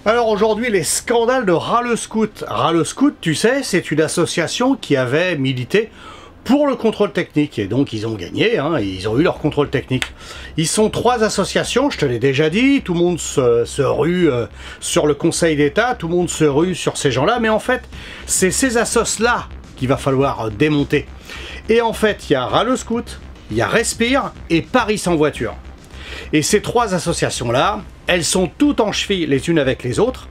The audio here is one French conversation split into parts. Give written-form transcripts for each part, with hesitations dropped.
Alors aujourd'hui, les scandales de Ras le Scout. Ras le Scout, tu sais, c'est une association qui avait milité pour le contrôle technique. Et donc ils ont gagné, hein, et ils ont eu leur contrôle technique. Ils sont 3 associations, je te l'ai déjà dit, tout le monde se rue sur le Conseil d'État, tout le monde se rue sur ces gens-là, mais en fait, c'est ces assos-là qu'il va falloir démonter. Et en fait, il y a Ras le Scout, il y a Respire et Paris sans voiture. Et ces 3 associations-là, elles sont toutes en cheville les unes avec les autres,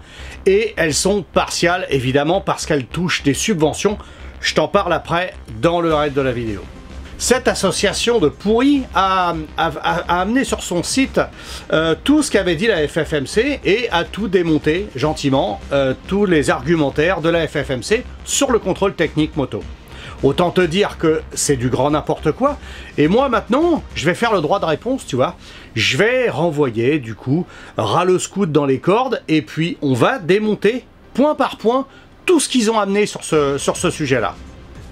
et elles sont partiales, évidemment, parce qu'elles touchent des subventions. Je t'en parle après dans le reste de la vidéo. Cette association de pourris a amené sur son site tout ce qu'avait dit la FFMC et a tout démonté gentiment, tous les argumentaires de la FFMC sur le contrôle technique moto. Autant te dire que c'est du grand n'importe quoi. Et moi maintenant, je vais faire le droit de réponse, tu vois. Je vais renvoyer du coup Ras le Scout dans les cordes et puis on va démonter point par point tout ce qu'ils ont amené sur ce sujet-là.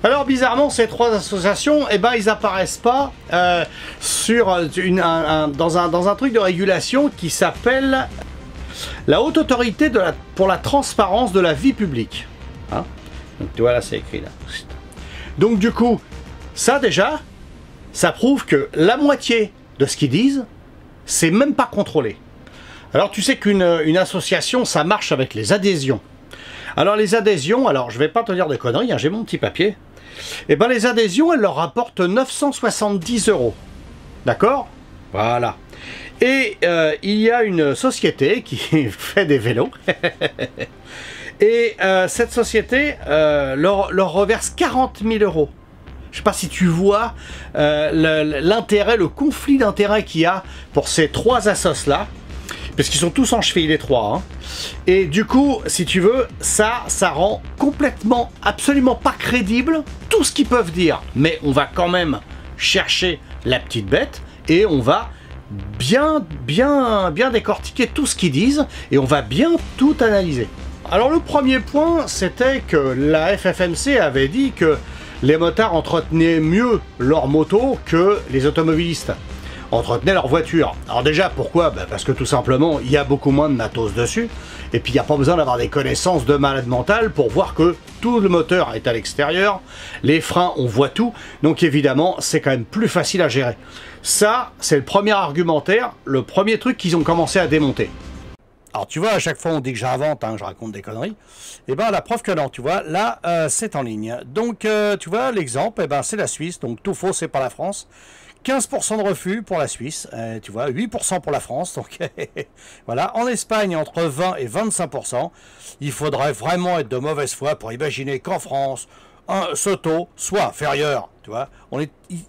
Alors bizarrement, ces 3 associations, eh ben, ils apparaissent pas dans un truc de régulation qui s'appelle la Haute Autorité pour la transparence de la vie publique. Hein, donc tu vois là, c'est écrit là. Donc du coup, ça déjà, ça prouve que la moitié de ce qu'ils disent, c'est même pas contrôlé. Alors tu sais qu'une association, ça marche avec les adhésions. Alors les adhésions, alors je vais pas te dire de conneries, hein, j'ai mon petit papier. Et ben les adhésions, elles leur rapportent 970 €. D'accord? Voilà. Et il y a une société qui fait des vélos. Et cette société leur reverse 40 000 €. Je sais pas si tu vois l'intérêt, le conflit d'intérêt qu'il y a pour ces 3 assos-là. Parce qu'ils sont tous en cheville les 3. Hein. Et du coup, si tu veux, ça rend complètement, absolument pas crédible tout ce qu'ils peuvent dire. Mais on va quand même chercher la petite bête et on va bien décortiquer tout ce qu'ils disent et on va bien tout analyser. Alors le premier point, c'était que la FFMC avait dit que les motards entretenaient mieux leur moto que les automobilistes entretenaient leur voiture. Alors déjà, pourquoi? Parce que tout simplement, il y a beaucoup moins de matos dessus, et puis il n'y a pas besoin d'avoir des connaissances de malade mental pour voir que tout le moteur est à l'extérieur, les freins, on voit tout, donc évidemment, c'est quand même plus facile à gérer. Ça, c'est le premier argumentaire, le premier truc qu'ils ont commencé à démonter. Alors tu vois, à chaque fois on dit que j'invente, hein, je raconte des conneries, et ben la preuve que non, tu vois, là c'est en ligne. Donc tu vois, l'exemple, et ben c'est la Suisse, donc tout faux, c'est pas la France. 15% de refus pour la Suisse, tu vois, 8% pour la France, donc voilà. En Espagne, entre 20 et 25%, il faudrait vraiment être de mauvaise foi pour imaginer qu'en France, ce taux soit inférieur, tu vois.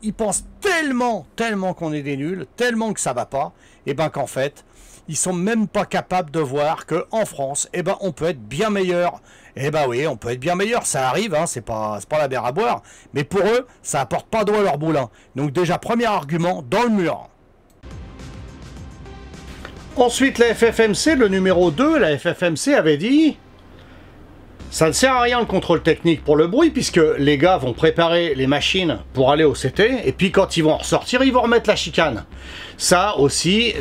Ils pensent tellement qu'on est des nuls, tellement que ça va pas, et ben qu'en fait, ils sont même pas capables de voir que en France, eh ben on peut être bien meilleur. Eh ben oui, on peut être bien meilleur, ça arrive, hein, c'est pas la mer à boire, mais pour eux, ça apporte pas d'eau à leur moulin. Donc déjà, premier argument, dans le mur. Ensuite, la FFMC, le numéro 2, la FFMC avait dit... Ça ne sert à rien le contrôle technique pour le bruit, puisque les gars vont préparer les machines pour aller au CT, et puis quand ils vont en ressortir, ils vont remettre la chicane. Ça aussi,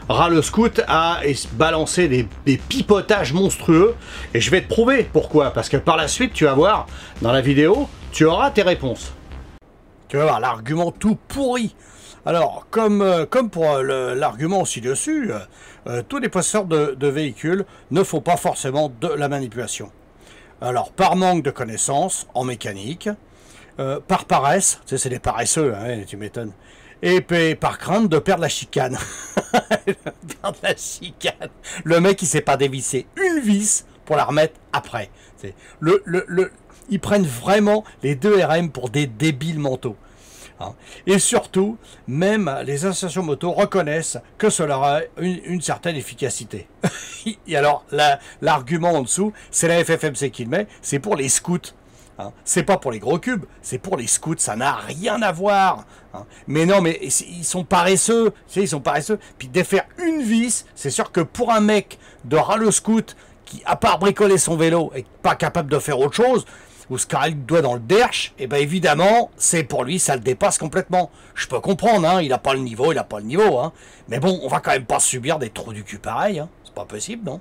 Ras le Scout a balancé des pipotages monstrueux, et je vais te prouver pourquoi, parce que par la suite, tu vas voir, dans la vidéo, tu auras tes réponses. Tu vas voir l'argument tout pourri. Alors, comme pour l'argument aussi dessus, tous les possesseurs de véhicules ne font pas forcément de la manipulation. Alors, par manque de connaissances en mécanique, par paresse, tu sais, c'est des paresseux, hein, tu m'étonnes, et puis par crainte de perdre la chicane. Perdre la chicane. Le mec, il sait pas dévisser une vis pour la remettre après. Ils prennent vraiment les 2 RM pour des débiles mentaux. Et surtout, même les associations moto reconnaissent que cela a une certaine efficacité. Et alors, l'argument en dessous, c'est la FFMC qui le met, c'est pour les scouts. C'est pas pour les gros cubes, c'est pour les scouts, ça n'a rien à voir. Mais non, mais ils sont paresseux, tu sais, ils sont paresseux. Puis défaire une vis, c'est sûr que pour un mec de Ras le Scout, qui, à part bricoler son vélo, est pas capable de faire autre chose, ou se carrer le doigt dans le derche, et ben évidemment, c'est pour lui, ça le dépasse complètement. Je peux comprendre, hein, il a pas le niveau, hein. Mais bon, on va quand même pas subir des trous du cul pareils, hein. C'est pas possible, non?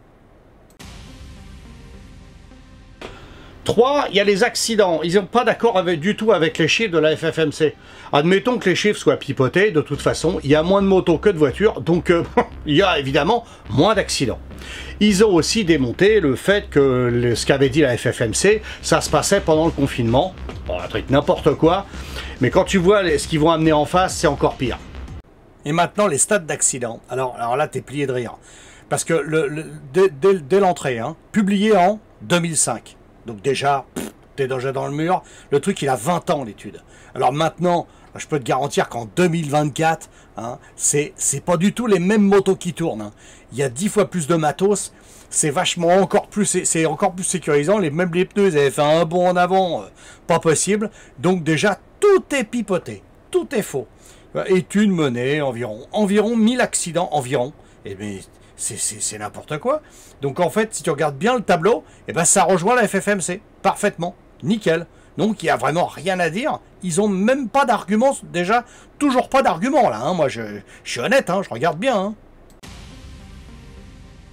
3, il y a les accidents. Ils sont pas d'accord du tout avec les chiffres de la FFMC. Admettons que les chiffres soient pipotés, de toute façon, il y a moins de motos que de voitures, donc il y a évidemment moins d'accidents. Ils ont aussi démonté le fait que ce qu'avait dit la FFMC, ça se passait pendant le confinement. Bon, un truc n'importe quoi, mais quand tu vois ce qu'ils vont amener en face, c'est encore pire. Et maintenant, les stades d'accidents. Alors là, t'es plié de rire. Parce que dès l'entrée, hein, publié en 2005. Donc déjà, t'es déjà dans le mur. Le truc, il a 20 ans, l'étude. Alors maintenant, je peux te garantir qu'en 2024, hein, c'est pas du tout les mêmes motos qui tournent. Hein. Il y a 10 fois plus de matos. C'est vachement encore plus, c'est encore plus sécurisant. Même les pneus, ils avaient fait un bond en avant. Pas possible. Donc déjà, tout est pipoté. Tout est faux. Étude menée, environ 1000 accidents, environ. Et bien, c'est n'importe quoi. Donc en fait, si tu regardes bien le tableau, eh ben, ça rejoint la FFMC. Parfaitement. Nickel. Donc il n'y a vraiment rien à dire. Ils ont même pas d'arguments. Déjà, toujours pas d'arguments là. Hein. Moi, je suis honnête, hein, je regarde bien. Hein.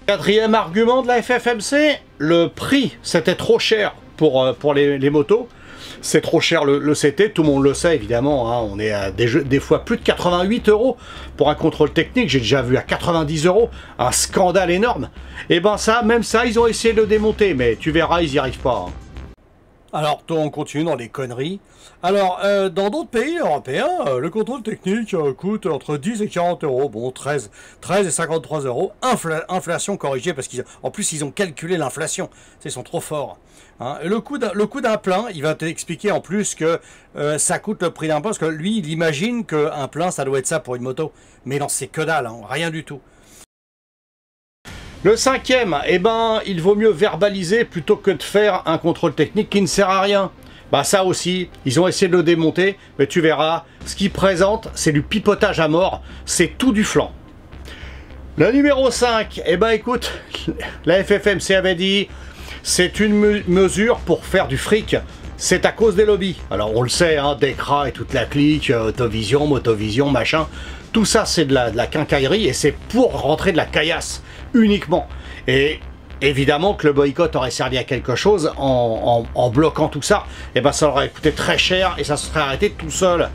Quatrième argument de la FFMC, le prix. C'était trop cher pour les motos. C'est trop cher le CT, tout le monde le sait évidemment, hein, on est à des fois plus de 88 € pour un contrôle technique, j'ai déjà vu à 90 €, un scandale énorme. Et ben ça, même ça, ils ont essayé de le démonter, mais tu verras, ils n'y arrivent pas. Hein. Alors, toi, on continue dans les conneries. Alors, dans d'autres pays européens, le contrôle technique coûte entre 10 et 40 €. Bon, 13 et 53 €. Inflation corrigée, parce qu'en plus, ils ont calculé l'inflation. Ils sont trop forts. Hein. Et le coût d'un plein, il va t'expliquer en plus que ça coûte le prix d'un plein, parce que lui, il imagine qu'un plein, ça doit être ça pour une moto. Mais non, c'est que dalle, hein, rien du tout. Le cinquième, eh ben, il vaut mieux verbaliser plutôt que de faire un contrôle technique qui ne sert à rien. Bah ça aussi, ils ont essayé de le démonter, mais tu verras, ce qu'ils présentent, c'est du pipotage à mort, c'est tout du flanc. Le numéro 5, eh ben écoute, la FFMC avait dit, c'est une mesure pour faire du fric, c'est à cause des lobbies. Alors on le sait, hein, Decra et toute la clique, Autovision, Motovision, machin, tout ça c'est de la quincaillerie et c'est pour rentrer de la caillasse. Uniquement. Et évidemment que le boycott aurait servi à quelque chose en bloquant tout ça. Et ben ça aurait coûté très cher et ça se serait arrêté tout seul.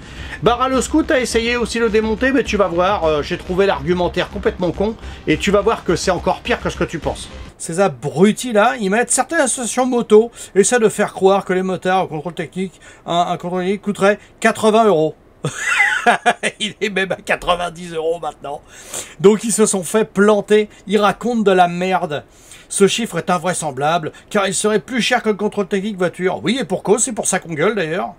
Rallye Scoot a essayé aussi de le démonter, mais tu vas voir, j'ai trouvé l'argumentaire complètement con et tu vas voir que c'est encore pire que ce que tu penses. Ces abrutis là, ils mettent certaines associations moto et essaient de faire croire que les motards au contrôle technique, un contrôle technique coûterait 80 €. Il est même à 90 € maintenant. Donc ils se sont fait planter. Ils racontent de la merde. Ce chiffre est invraisemblable, car il serait plus cher que le contrôle technique voiture. Oui, et pour cause, c'est pour ça qu'on gueule d'ailleurs.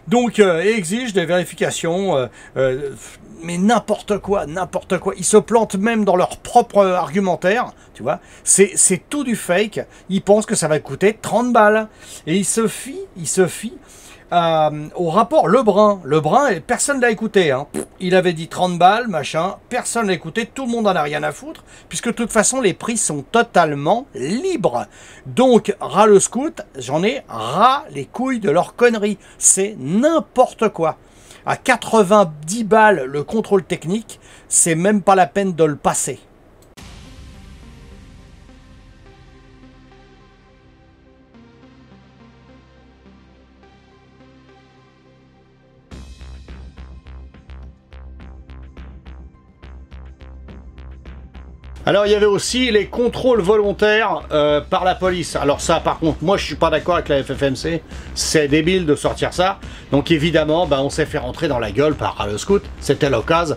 Donc, exigent des vérifications, mais n'importe quoi, n'importe quoi. Ils se plantent même dans leur propre argumentaire, tu vois. C'est tout du fake. Ils pensent que ça va coûter 30 balles. Et ils se fient au rapport Lebrun. Lebrun, personne ne l'a écouté. Hein. Il avait dit 30 balles, machin. Personne ne l'a écouté. Tout le monde en a rien à foutre. Puisque de toute façon, les prix sont totalement libres. Donc, Rallye Scoot, j'en ai ras les couilles de leur connerie. C'est n'importe quoi. À 90 balles le contrôle technique, c'est même pas la peine de le passer. Alors il y avait aussi les contrôles volontaires par la police. Alors ça par contre, moi je suis pas d'accord avec la FFMC, c'est débile de sortir ça. Donc évidemment, on s'est fait rentrer dans la gueule par Rallye Scoot, c'était l'occasion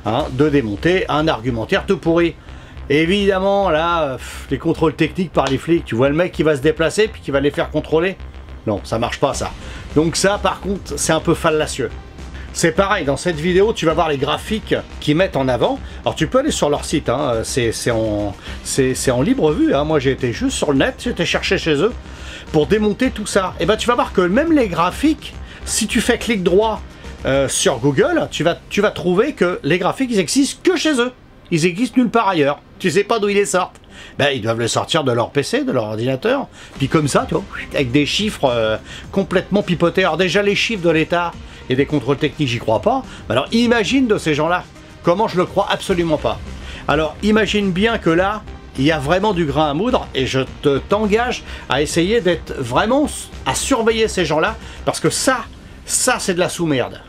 de démonter un argumentaire tout pourri. Et évidemment là, les contrôles techniques par les flics, tu vois le mec qui va se déplacer puis qui va les faire contrôler. Non, ça marche pas ça. Donc ça par contre, c'est un peu fallacieux. C'est pareil, dans cette vidéo, tu vas voir les graphiques qu'ils mettent en avant. Alors tu peux aller sur leur site, hein, c'est en libre vue. Hein. Moi j'ai été juste sur le net, j'ai été chercher chez eux pour démonter tout ça. Et ben tu vas voir que même les graphiques, si tu fais clic droit sur Google, tu vas trouver que les graphiques ils existent que chez eux. Ils existent nulle part ailleurs. Tu sais pas d'où ils les sortent. Ils doivent les sortir de leur PC, de leur ordinateur. Puis comme ça, tu vois, avec des chiffres complètement pipotés. Alors déjà les chiffres de l'État et des contrôles techniques, j'y crois pas. Alors imagine de ces gens-là. Comment je le crois absolument pas. Alors imagine bien que là, il y a vraiment du grain à moudre et je t'engage à essayer d'être vraiment, à surveiller ces gens-là, parce que ça c'est de la sous-merde.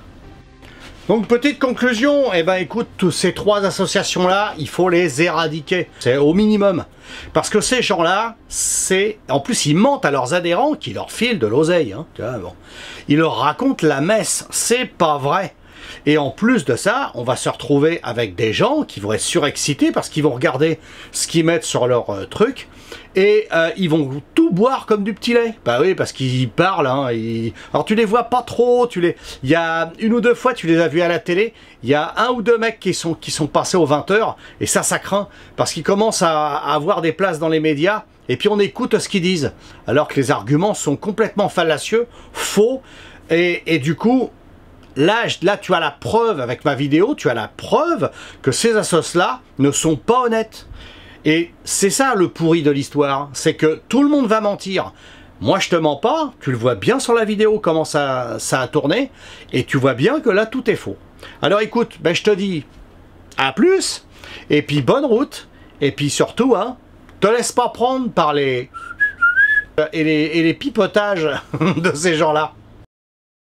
Donc petite conclusion, eh ben écoute, tous ces trois associations-là, il faut les éradiquer. C'est au minimum. Parce que ces gens-là, en plus ils mentent à leurs adhérents qui leur filent de l'oseille. Hein. Bon. Ils leur racontent la messe, c'est pas vrai. Et en plus de ça, on va se retrouver avec des gens qui vont être surexcités parce qu'ils vont regarder ce qu'ils mettent sur leur truc et ils vont tout boire comme du petit lait. Bah oui, parce qu'ils parlent. Hein, alors tu les vois pas trop. Il y a une ou deux fois, tu les as vus à la télé. Il y a un ou deux mecs qui sont passés aux 20h et ça craint parce qu'ils commencent à avoir des places dans les médias. Et puis on écoute ce qu'ils disent alors que les arguments sont complètement fallacieux, faux et du coup. Là, tu as la preuve, avec ma vidéo, tu as la preuve que ces assos-là ne sont pas honnêtes. Et c'est ça le pourri de l'histoire, c'est que tout le monde va mentir. Moi, je te mens pas, tu le vois bien sur la vidéo comment ça a tourné, et tu vois bien que là, tout est faux. Alors écoute, ben, je te dis à plus, et puis bonne route, et puis surtout, hein, te laisse pas prendre par les pipotages de ces gens-là.